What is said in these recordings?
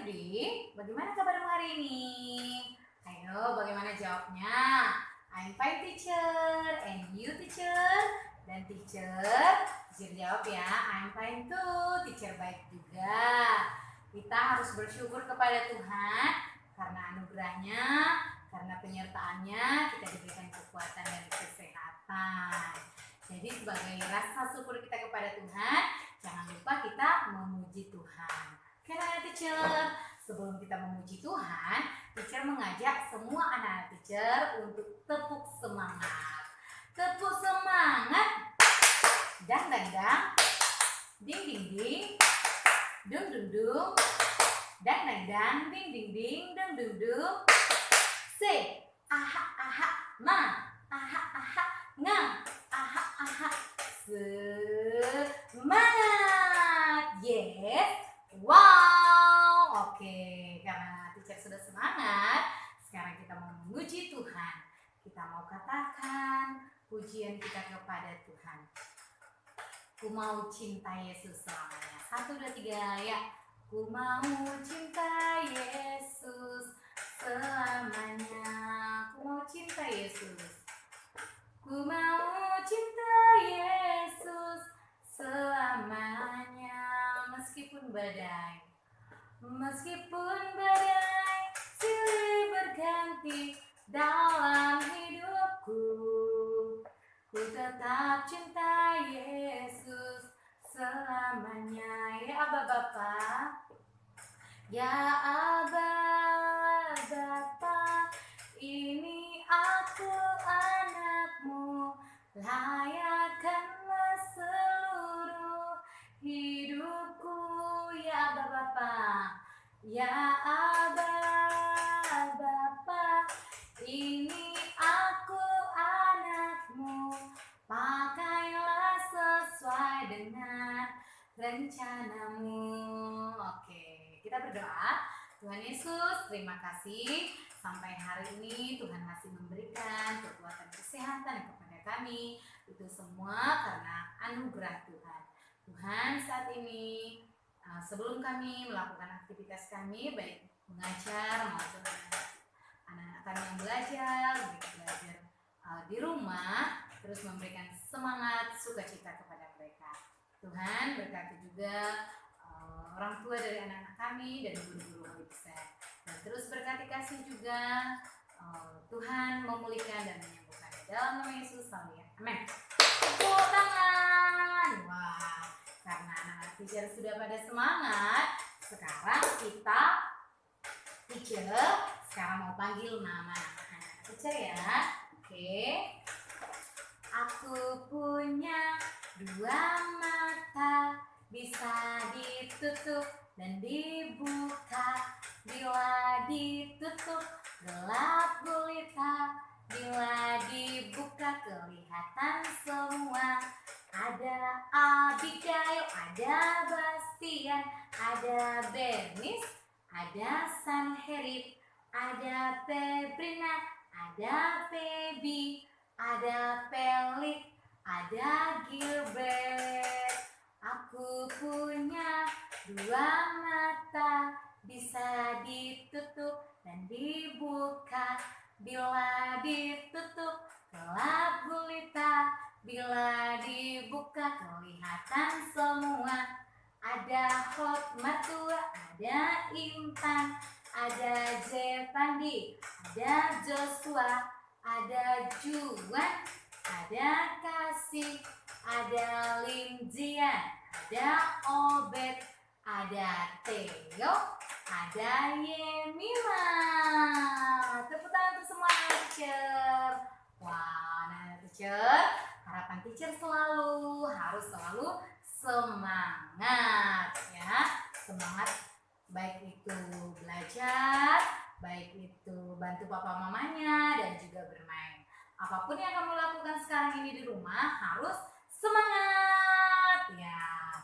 Yudi, bagaimana kabarmu hari ini? Ayo, bagaimana jawabnya? I'm fine teacher, and you teacher? Dan teacher jawab ya, I'm fine too, teacher baik juga. Kita harus bersyukur kepada Tuhan karena anugerahnya, karena penyertaannya kita diberikan kekuatan dan kesehatan. Jadi sebagai rasa syukur kita kepada Tuhan, jangan lupa kita memuji Tuhan. Oke anak teacher, sebelum kita memuji Tuhan, teacher mengajak semua anak teacher untuk tepuk semangat. Tepuk semangat. Dang dang dang. Ding ding ding. Dung dung dung. Dang dang dang. Ding ding ding. Dung dung dung. Say aha aha ma. Aha aha nga. Aha aha. Semangat. Yes. Wow. Oke, karena teacher sudah semangat, sekarang kita mau memuji Tuhan. Kita mau katakan pujian kita kepada Tuhan. Ku mau cinta Yesus selamanya. 1, 2, 3 ya. Ku mau cinta Yesus selamanya. Ku mau cinta Yesus. Ku mau cinta Yesus selamanya. Meskipun badai silih berganti dalam hidupku, ku tetap cinta Yesus selamanya. Ya Aba Bapa, ya Aba Bapa, ini aku anakmu, layakkanlah seluruh hidupku. Ya Aba Bapa, ya Aba Bapa, ini aku anakmu, pakailah sesuai dengan rencanamu. Oke, kita berdoa. Tuhan Yesus, terima kasih sampai hari ini Tuhan masih memberikan kekuatan kesehatan kepada kami. Itu semua karena anugerah Tuhan. Tuhan, saat ini sebelum kami melakukan aktivitas kami, baik mengajar maupun anak-anak kami yang belajar di rumah, terus memberikan semangat sukacita kepada mereka. Tuhan berkati juga orang tua dari anak-anak kami dan guru-guru Holy Besar. Dan terus berkati kasih juga Tuhan memulihkan dan menyembuhkan. Dalam nama Yesus, amin. Tepuk tangan. Wah, karena anak-anak teacher sudah pada semangat, sekarang kita teacher sekarang mau panggil nama anak teacher ya. Oke. Aku punya 2 mata, bisa ditutup dan dibuka. Bila ditutup gelap gulita, bila dibuka kelihatan semua. Ada Abigail, ada Bastian, ada Bernice, ada Sanherib, ada Febrina, ada Feby, ada Pelik, ada Gilbert. Aku punya 2 mata, bisa ditutup dan dibuka. Bila ditutup gelap gulita, bila dibuka kelihatan semua. Ada Hotmatur, ada Intan, ada Jepandi, ada Joshua, ada Juan, ada Kasih, ada Linjian, ada Obed, ada Theo, ada Yemima. Tepuk tangan untuk semua anak teacher. Wah, anak teacher, harapan teacher harus selalu semangat ya. Semangat baik itu belajar, baik itu bantu papa mamanya, dan juga bermain. Apapun yang kamu lakukan sekarang ini di rumah harus semangat ya.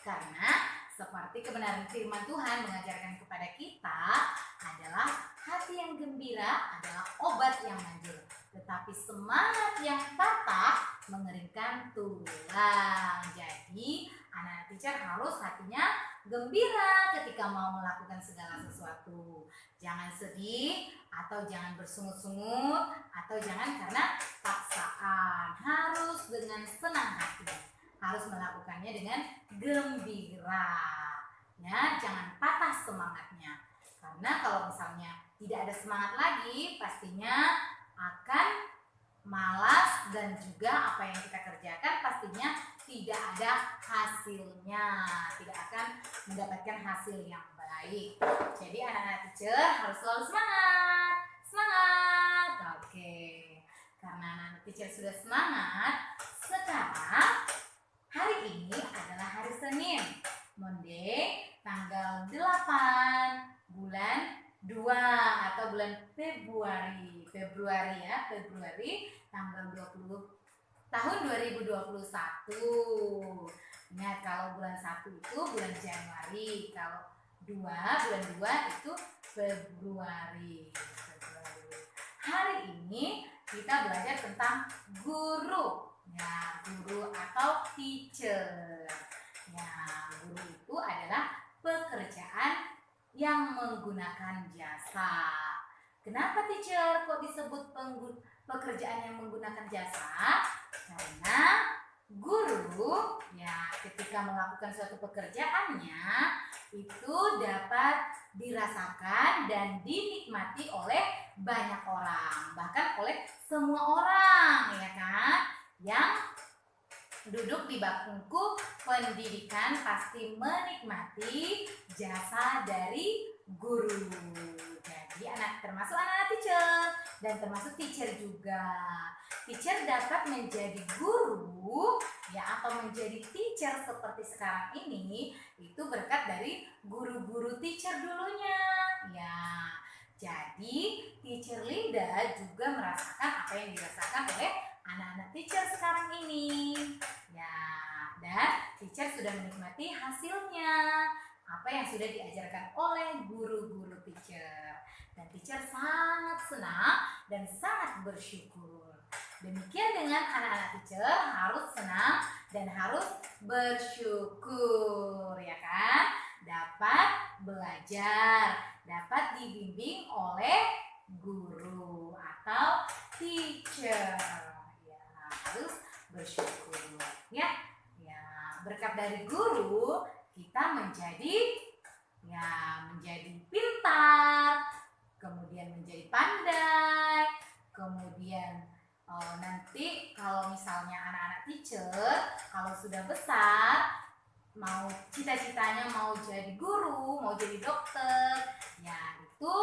Karena seperti kebenaran firman Tuhan mengajarkan kepada kita adalah hati yang gembira adalah obat yang manjur, tetapi semangat yang patah mengeringkan tulang. Jadi anak teacher harus hatinya gembira ketika mau melakukan segala sesuatu. Jangan sedih atau jangan bersungut-sungut atau jangan karena paksaan. Harus dengan senang hati. Harus melakukannya dengan gembira. Ya, jangan patah semangatnya. Karena kalau misalnya tidak ada semangat lagi, pastinya akan malas dan juga apa yang kita kerjakan pastinya tidak ada hasilnya, tidak akan mendapatkan hasil yang baik. Jadi anak-anak teacher harus selalu semangat, semangat. Oke, karena anak-anak teacher sudah semangat, sekarang hari ini adalah hari Senin, Monday, tanggal 8 bulan 2 atau bulan Februari ya, Februari tanggal 20 tahun 2021. Ingat kalau bulan 1 itu bulan Januari, kalau bulan 2 itu Februari. Hari ini kita belajar tentang guru. Ya, guru atau teacher. Ya, guru itu adalah pekerjaan yang menggunakan jasa. Kenapa teacher kok disebut pekerjaan yang menggunakan jasa? Karena guru ya ketika melakukan suatu pekerjaannya itu dapat dirasakan dan dinikmati oleh banyak orang, bahkan oleh semua orang, ya kan? Yang duduk di bangku pendidikan pasti menikmati jasa dari guru. Jadi termasuk anak-anak teacher dan termasuk teacher juga. Teacher dapat menjadi guru ya atau menjadi teacher seperti sekarang ini itu berkat dari guru-guru teacher dulunya. Ya. Jadi teacher Linda juga merasakan apa yang dirasakan oleh anak-anak teacher sekarang ini. Ya, dan teacher sudah menikmati hasilnya. Apa yang sudah diajarkan oleh guru-guru teacher. Dan teacher sangat senang dan sangat bersyukur. Demikian dengan anak-anak teacher harus senang dan harus bersyukur, ya kan? Dapat belajar, dapat dibimbing oleh guru atau teacher. Ya, harus bersyukur, ya. Ya, berkat dari guru kita menjadi pintar, kemudian menjadi pandai, kemudian nanti kalau misalnya anak-anak teacher kalau sudah besar mau cita-citanya mau jadi guru, mau jadi dokter, ya itu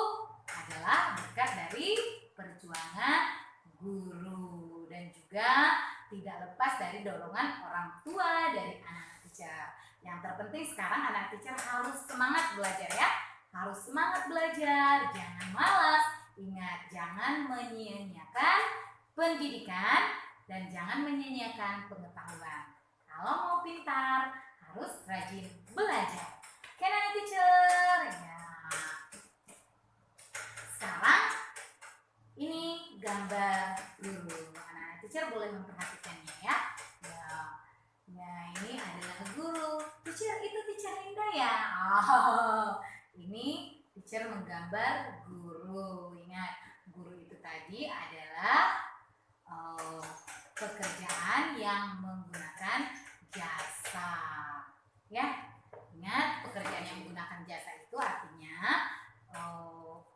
adalah berkat dari perjuangan guru dan juga tidak lepas dari dorongan orang tua dari anak-anak teacher. Yang terpenting sekarang anak teacher harus semangat belajar ya. Harus semangat belajar, jangan malas. Ingat, jangan menyia-nyiakan pendidikan dan jangan menyia-nyiakan pengetahuan. Kalau mau pintar, harus rajin belajar. Oke, anak teacher. Ya. Sekarang ini gambar guru. Anak teacher boleh memperhatikannya ya. Nah, ini adalah guru. Teacher, itu teacher Linda ya? Oh, ini teacher menggambar guru. Ingat, guru itu tadi adalah pekerjaan yang menggunakan jasa. Ya, ingat pekerjaan yang menggunakan jasa itu artinya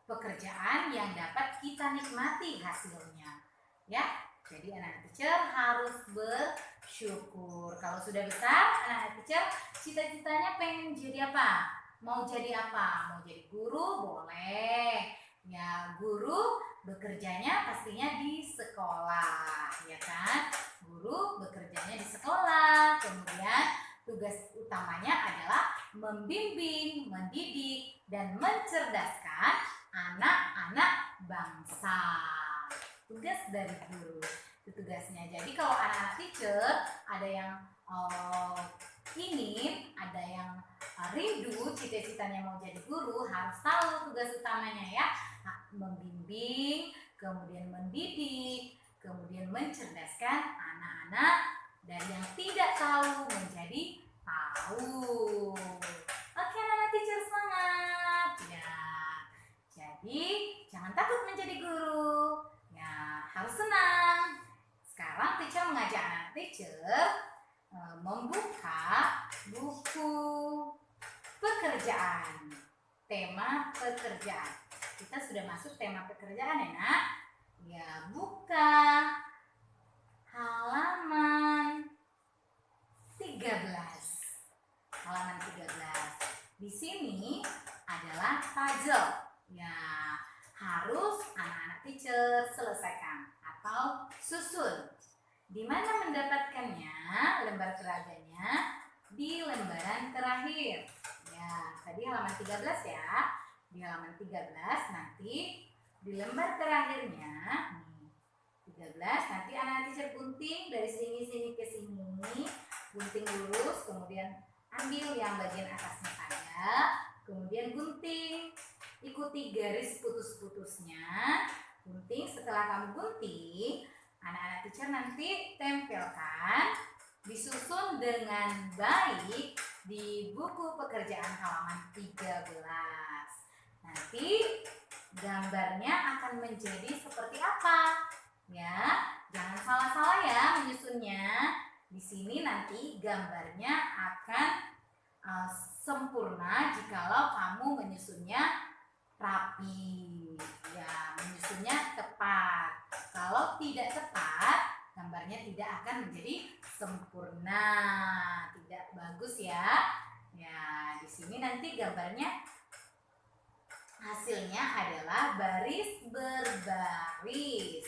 pekerjaan yang dapat kita nikmati hasilnya. Ya, jadi anak teacher harus bersyukur. Kalau sudah besar, anak teacher cita-citanya pengen jadi apa? Mau jadi apa? Mau jadi guru? Boleh. Ya, guru bekerjanya pastinya di sekolah, ya kan? Guru bekerjanya di sekolah. Kemudian tugas utamanya adalah membimbing, mendidik, dan mencerdaskan anak-anak bangsa. Tugas dari guru itu tugasnya. Jadi kalau anak-anak teacher ada yang ingin, ada yang rindu cita-citanya mau jadi guru, harus tahu tugas utamanya ya. Membimbing, kemudian mendidik, kemudian mencerdaskan anak-anak dari yang tidak tahu menjadi tahu. Jadi jangan takut menjadi guru. Ya, harus senang. Sekarang teacher mengajak anak teacher membuka buku pekerjaan. Tema pekerjaan. Kita sudah masuk tema pekerjaan ya, Nak? Ya, buka halaman 13. Halaman 13. Di sini adalah puzzle. Ya, harus anak-anak teacher selesaikan atau susun. Di mana mendapatkannya lembar keraganya? Di lembaran terakhir. Ya, tadi halaman 13 ya. Di halaman 13 nanti di lembar terakhirnya nih, 13 nanti anak teacher gunting dari sini ke sini, gunting lurus, kemudian ambil yang bagian atasnya saja, kemudian gunting, ikuti garis putus-putusnya, gunting. Setelah kamu gunting, anak-anak teacher nanti tempelkan, disusun dengan baik di buku pekerjaan halaman 13. Nanti gambarnya akan menjadi seperti apa? Ya, jangan salah-salah ya menyusunnya. Di sini nanti gambarnya akan sempurna jikalau kamu menyusunnya rapi. Ya, menyusunnya tepat. Kalau tidak tepat, gambarnya tidak akan menjadi sempurna, tidak bagus ya. Ya, di sini nanti gambarnya hasilnya adalah baris berbaris.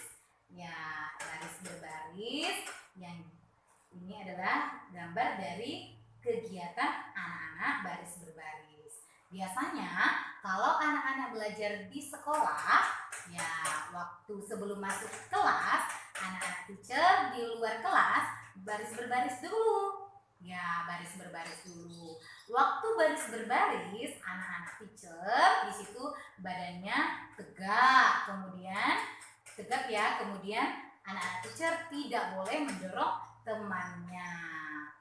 Ya, baris berbaris. Yang ini adalah gambar dari kegiatan anak-anak baris berbaris. Biasanya kalau anak-anak belajar di sekolah, ya waktu sebelum masuk kelas, anak-anak teacher di luar kelas baris berbaris dulu. Ya, baris berbaris dulu. Waktu baris berbaris, anak-anak teacher di situ badannya tegak, kemudian tegap ya, kemudian anak-anak teacher tidak boleh mendorong temannya.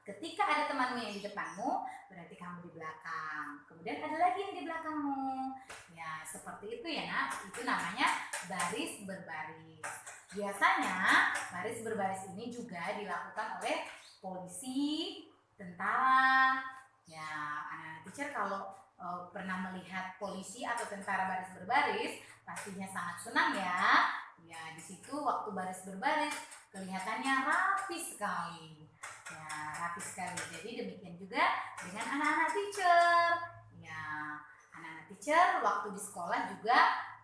Ketika ada temanmu yang di depanmu, berarti kamu di belakang. Kemudian ada lagi yang di belakangmu. Ya, seperti itu ya, Nak. Itu namanya baris berbaris. Biasanya baris berbaris ini juga dilakukan oleh polisi, tentara. Ya, anak-anak teacher kalau pernah melihat polisi atau tentara baris berbaris, pastinya sangat senang ya. Ya, di situ waktu baris berbaris kelihatannya rapi sekali. Ya, rapi sekali. Jadi demikian juga dengan anak-anak teacher. Ya, anak-anak teacher waktu di sekolah juga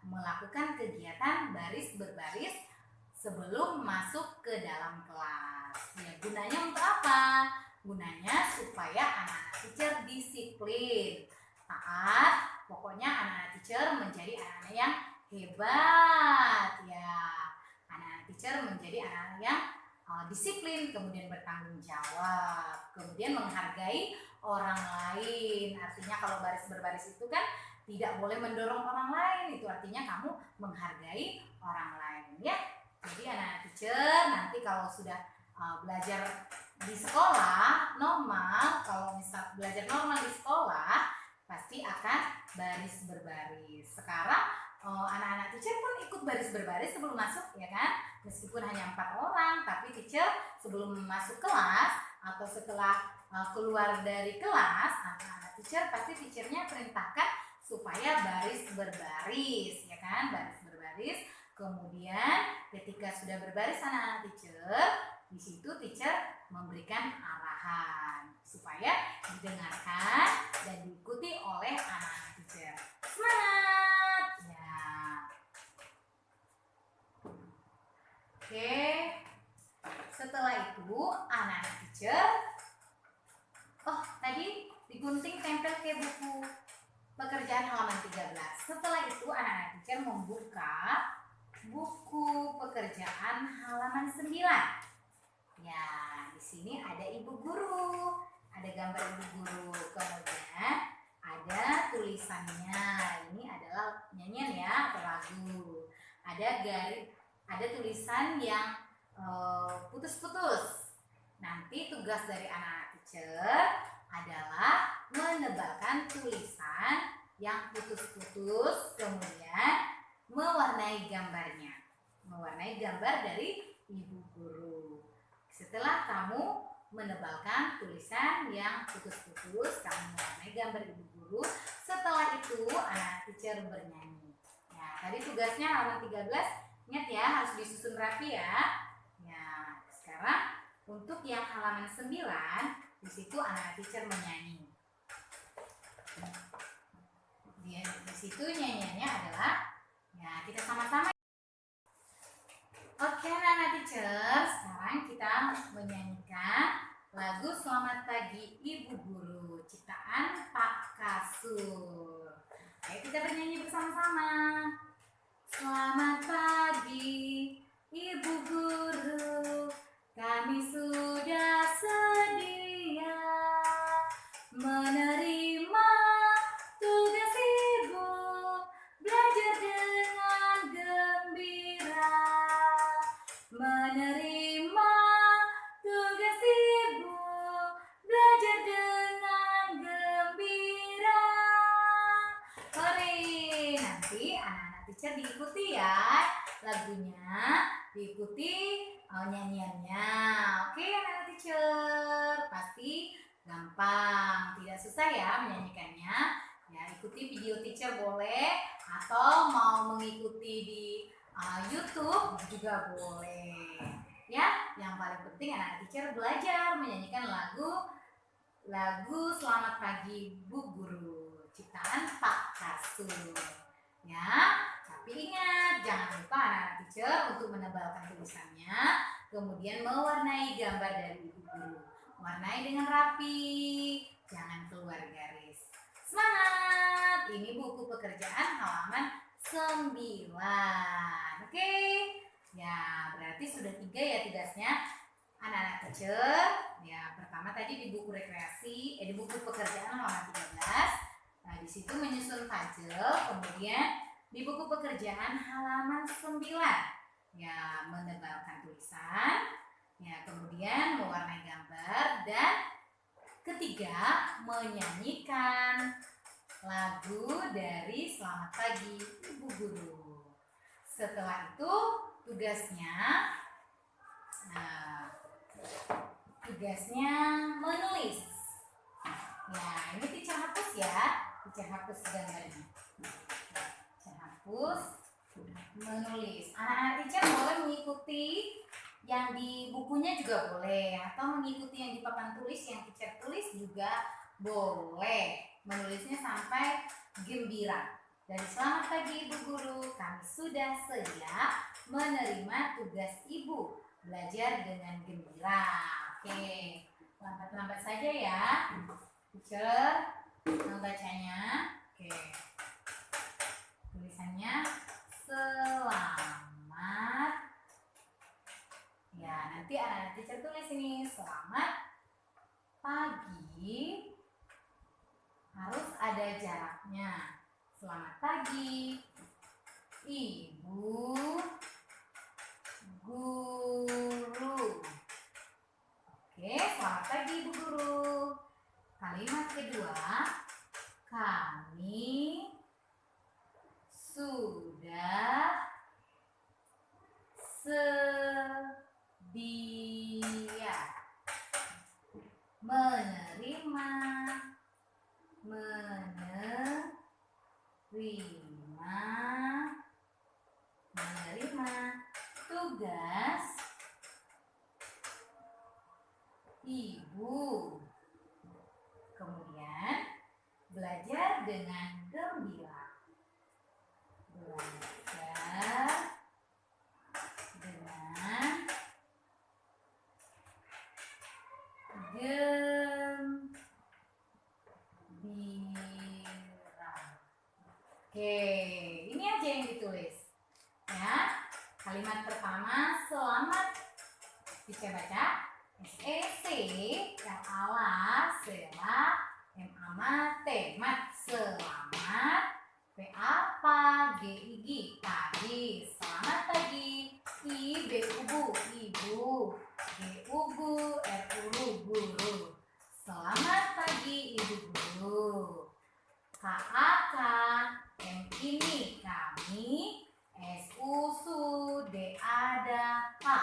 melakukan kegiatan baris berbaris sebelum masuk ke dalam kelas. Ya, gunanya untuk apa? Gunanya supaya anak-anak teacher disiplin, taat. Pokoknya anak-anak teacher menjadi anak-anak yang hebat. Ya, anak-anak teacher menjadi anak-anak yang disiplin, kemudian bertanggung jawab, kemudian menghargai orang lain. Artinya kalau baris berbaris itu kan tidak boleh mendorong orang lain. Itu artinya kamu menghargai orang lain ya. Jadi anak-anak teacher nanti kalau sudah belajar di sekolah normal, kalau misal belajar normal di sekolah pasti akan baris berbaris. Sekarang anak-anak teacher pun ikut baris berbaris sebelum masuk ya kan, meskipun hanya 4 orang, tapi teacher sebelum masuk kelas atau setelah keluar dari kelas, anak-anak teacher pasti teachernya perintahkan supaya baris berbaris ya kan, baris berbaris. Kemudian ketika sudah berbaris anak-anak teacher, di situ teacher memberikan arahan supaya didengarkan dan diikuti oleh anak-anak teacher. Semangat! Ya. Oke. Setelah itu anak-anak teacher, tadi digunting tempel ke buku pekerjaan halaman 13. Setelah itu anak-anak teacher membuka buku pekerjaan halaman 9. Ya, di sini ada ibu guru, ada gambar ibu guru, kemudian ada tulisannya. Ini adalah nyanyian ya atau lagu. Ada tulisan yang putus-putus. Nanti tugas dari anak teacher adalah menebalkan tulisan yang putus-putus, kemudian mewarnai gambarnya. Mewarnai gambar dari ibu guru. Setelah kamu menebalkan tulisan yang putus-putus, kamu mewarnai gambar ibu guru. Setelah itu anak teacher bernyanyi. Ya, tadi tugasnya halaman 13, ingat ya, harus disusun rapi ya. Ya, sekarang untuk yang halaman 9, di situ anak teacher menyanyi. Di situ nyanyiannya adalah, ya kita sama-sama. Oke anak teacher, sekarang kita menyanyikan lagu Selamat Pagi Ibu Guru, ciptaan Pak Kasur. Ayo kita bernyanyi bersama-sama. Selamat pagi Ibu Guru, kami sudah sedia menerima tugas Ibu, belajar dengan gembira. Menerima tugas Ibu, belajar dengan gembira. Hore, nanti anak-anak teacher diikuti ya lagunya, diikuti nyanyiannya. Oke anak-anak teacher, pasti gampang, tidak susah ya menyanyikannya. Ya, ikuti video teacher boleh, atau mau mengikuti di YouTube juga boleh. Ya, yang paling penting anak teacher belajar menyanyikan lagu Selamat Pagi Bu Guru, ciptaan Pak Kasur. Ya, tapi ingat jangan lupa anak teacher untuk menebalkan tulisannya, kemudian mewarnai gambar dari ibu guru. Warnai dengan rapi, jangan keluar garis. Semangat! Ini buku pekerjaan halaman 9. Oke? Ya, berarti sudah 3 ya tugasnya anak-anak teacher. Ya, pertama tadi di buku rekreasi, di buku pekerjaan halaman 13. Nah, di situ menyusun puzzle, kemudian di buku pekerjaan halaman 9. Ya, menebalkan tulisan, ya, kemudian mewarnai gambar, dan ketiga menyanyikan lagu dari Selamat Pagi Ibu Guru. Setelah itu tugasnya menulis. Ya, ini teacher hapus ya, teacher hapus gambarnya. Teacher hapus, menulis. Anak-anak teacher boleh mengikuti yang di bukunya juga boleh, atau mengikuti yang di papan tulis yang teacher tulis juga boleh. Menulisnya sampai gembira. Dari Selamat Pagi Ibu Guru, kami sudah siap menerima tugas Ibu, belajar dengan gembira. Oke, lambat-lambat saja ya teacher membacanya. Oke, tulisannya selamat. Ya, nanti anak teacher tulis ini selamat pagi, harus ada jaraknya. Selamat pagi Ibu Guru. Oke, selamat pagi Ibu Guru. Kalimat kedua, kami sudah sedia menerima tugas Ibu, kemudian belajar dengan gembira. Belajar dengan gembira. Oke, ini aja yang ditulis ya. Kalimat pertama selamat, bisa baca SEC yang alas sela mate mat, selamat. PAPAGIG pagi, selamat pagi. IBUBU ibu, GUGU RURU guru, selamat pagi Ibu Guru. KAK makan. M ini kami. S U su D ada ha.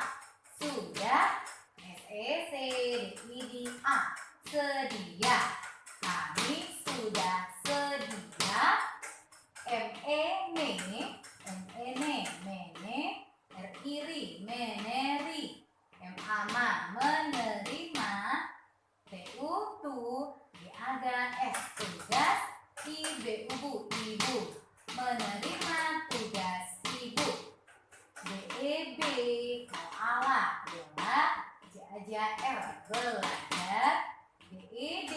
Sudah. S E C D I D A. Sedia. Kami sudah sedia. M E mene. R I ri meneri. M A menerima. T U tu D ada S tugas. I B U ibu menerima tugas ibu. B E B ala bela R belajar. D E D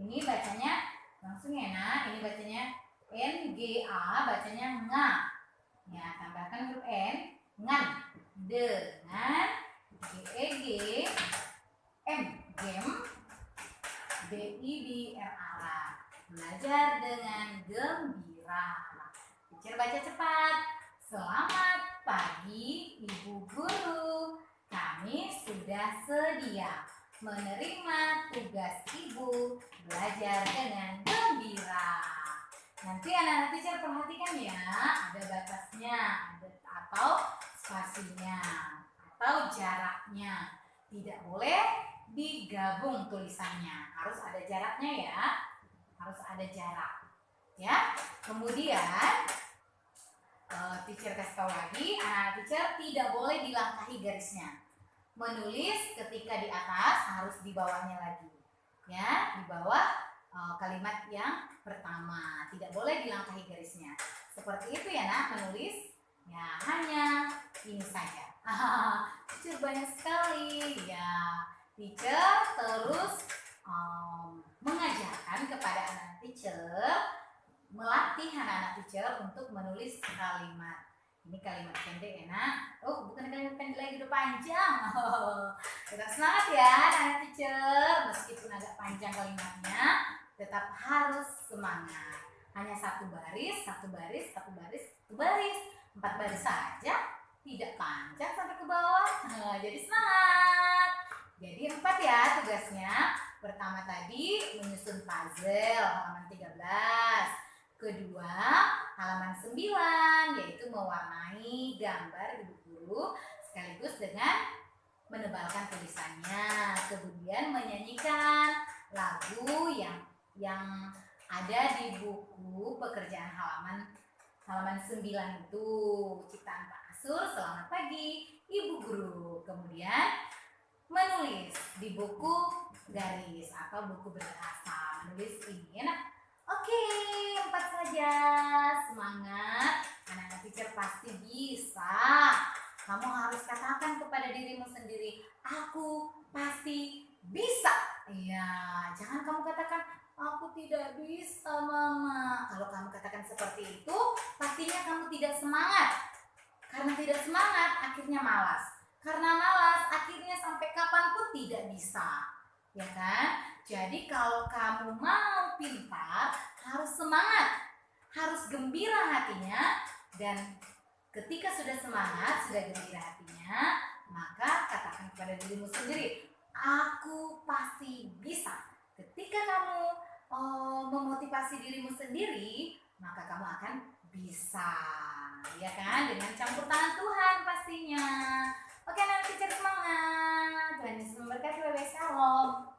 ini bacanya langsung ya nak, ini bacanya N G A bacanya nga. Ya, tambahkan huruf N ngan dengan. G E G M gem. B I B R ala belajar dengan gembira. Teacher baca cepat. Selamat pagi Ibu Guru. Kami sudah sedia menerima tugas Ibu belajar dengan gembira. Nanti anak-anak teacher perhatikan ya, ada batasnya, atau spasinya, atau jaraknya. Tidak boleh digabung tulisannya, harus ada jaraknya ya, harus ada jarak. Ya, kemudian teacher kasih tahu lagi, anak teacher tidak boleh dilangkahi garisnya. Menulis ketika di atas harus di bawahnya lagi. Ya, di bawah kalimat yang pertama, tidak boleh dilangkahi garisnya. Seperti itu ya nak, menulis. Ya, hanya ini saja. Teacher banyak sekali ya. Teacher terus mengajarkan kepada anak teacher, melatih anak-anak teacher untuk menulis kalimat. Ini kalimat pendek enak. Oh, bukan kalimat pendek lagi, udah panjang. Tetap semangat ya anak teacher. Meskipun agak panjang kalimatnya, tetap harus semangat. Hanya satu baris, 4 baris saja. Tidak panjang sampai ke bawah. Jadi semangat. Jadi 4 ya tugasnya. Pertama tadi menyusun puzzle halaman 13. Kedua, halaman 9 yaitu mewarnai gambar ibu guru sekaligus dengan menebalkan tulisannya. Kemudian menyanyikan lagu yang ada di buku pekerjaan halaman 9 itu, ciptaan Pak Asur, selamat pagi Ibu Guru. Kemudian menulis di buku garis atau buku berbahasa, menulis ini enak. Oke, 4 saja. Semangat, anak-anak teacher pasti bisa. Kamu harus katakan kepada dirimu sendiri, aku pasti bisa. Iya, jangan kamu katakan, aku tidak bisa mama. Kalau kamu katakan seperti itu, pastinya kamu tidak semangat. Karena tidak semangat, akhirnya malas. Karena malas, akhirnya sampai kapanpun tidak bisa. Ya kan? Jadi kalau kamu mau pintar, harus semangat, harus gembira hatinya. Dan ketika sudah semangat, sudah gembira hatinya, maka katakan kepada dirimu sendiri, aku pasti bisa. Ketika kamu memotivasi dirimu sendiri, maka kamu akan bisa, ya kan? Dengan campur tangan Tuhan pastinya. Oke, nanti teacher semangat. Tuhan Yesus memberkati. Shalom.